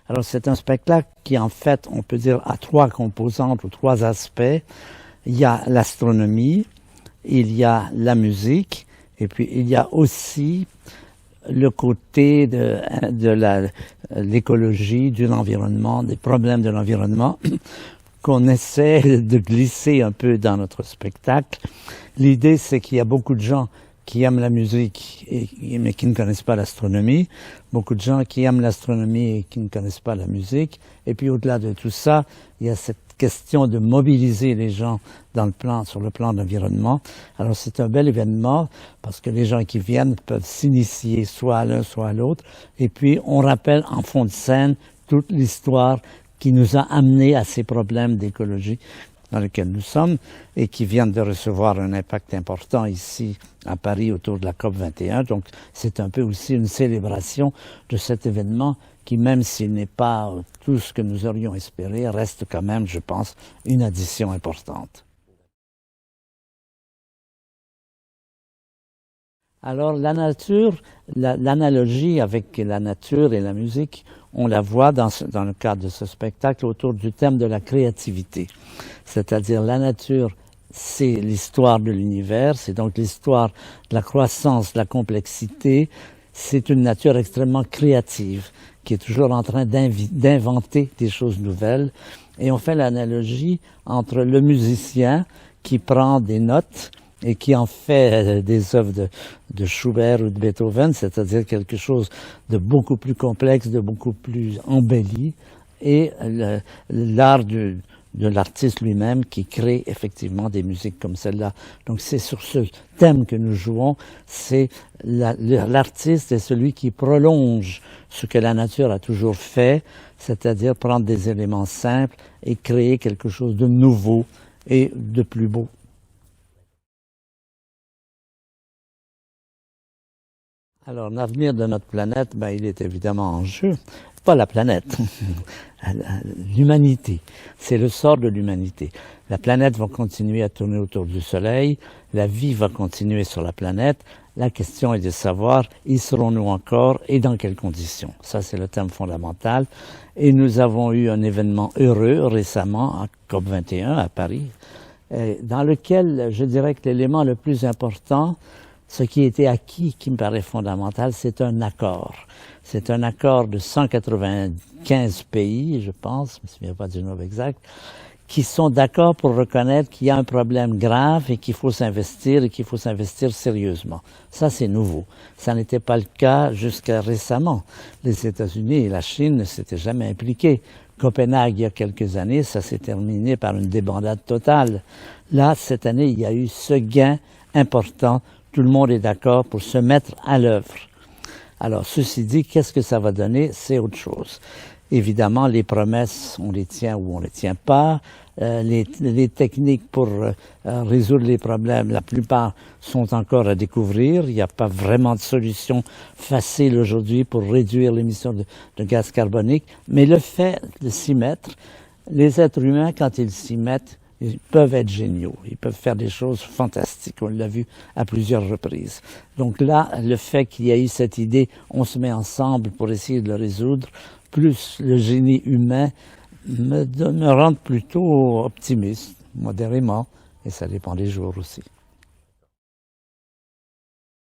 Alors c'est un spectacle qui en fait, on peut dire, a trois composantes ou trois aspects. Il y a l'astronomie, il y a la musique, et puis il y a aussi le côté de l'écologie, de l'environnement, des problèmes de l'environnement qu'on essaie de glisser un peu dans notre spectacle. L'idée, c'est qu'il y a beaucoup de gens qui aiment la musique mais qui ne connaissent pas l'astronomie, beaucoup de gens qui aiment l'astronomie et qui ne connaissent pas la musique, et puis au-delà de tout ça, il y a cette question de mobiliser les gens sur le plan de l'environnement. Alors c'est un bel événement parce que les gens qui viennent peuvent s'initier soit à l'un soit à l'autre, et puis on rappelle en fond de scène toute l'histoire qui nous a amenés à ces problèmes d'écologie dans lesquels nous sommes et qui viennent de recevoir un impact important ici à Paris autour de la COP 21. Donc c'est un peu aussi une célébration de cet événement qui, même s'il n'est pas tout ce que nous aurions espéré, reste quand même, je pense, une addition importante. Alors la nature, l'analogie avec la nature et la musique, on la voit dans le cadre de ce spectacle autour du thème de la créativité. C'est-à-dire la nature, c'est l'histoire de l'univers, c'est donc l'histoire de la croissance, de la complexité. C'est une nature extrêmement créative qui est toujours en train d'inventer des choses nouvelles. Et on fait l'analogie entre le musicien qui prend des notes et qui en fait des œuvres de Schubert ou de Beethoven, c'est-à-dire quelque chose de beaucoup plus complexe, de beaucoup plus embelli, et l'art de l'artiste lui-même qui crée effectivement des musiques comme celle-là. Donc c'est sur ce thème que nous jouons, c'est l'artiste est celui qui prolonge ce que la nature a toujours fait, c'est-à-dire prendre des éléments simples et créer quelque chose de nouveau et de plus beau. Alors, l'avenir de notre planète, il est évidemment en jeu. Pas la planète, l'humanité. C'est le sort de l'humanité. La planète va continuer à tourner autour du Soleil, la vie va continuer sur la planète. La question est de savoir, y serons-nous encore et dans quelles conditions? Ça, c'est le thème fondamental. Et nous avons eu un événement heureux récemment, à COP 21 à Paris, dans lequel je dirais que l'élément le plus important, ce qui a été acquis, qui me paraît fondamental, c'est un accord. C'est un accord de 195 pays, je pense, je ne me souviens pas du nombre exact, qui sont d'accord pour reconnaître qu'il y a un problème grave et qu'il faut s'investir et qu'il faut s'investir sérieusement. Ça, c'est nouveau. Ça n'était pas le cas jusqu'à récemment. Les États-Unis et la Chine ne s'étaient jamais impliqués. Copenhague, il y a quelques années, ça s'est terminé par une débandade totale. Là, cette année, il y a eu ce gain important. Tout le monde est d'accord pour se mettre à l'œuvre. Alors, ceci dit, qu'est-ce que ça va donner? C'est autre chose. Évidemment, les promesses, on les tient ou on les tient pas. Les techniques pour résoudre les problèmes, la plupart sont encore à découvrir. Il n'y a pas vraiment de solution facile aujourd'hui pour réduire l'émission de gaz carbonique. Mais le fait de s'y mettre, les êtres humains, quand ils s'y mettent, ils peuvent être géniaux, ils peuvent faire des choses fantastiques, on l'a vu à plusieurs reprises. Donc là, le fait qu'il y ait eu cette idée, on se met ensemble pour essayer de le résoudre, plus le génie humain, me rend plutôt optimiste, modérément, et ça dépend des jours aussi.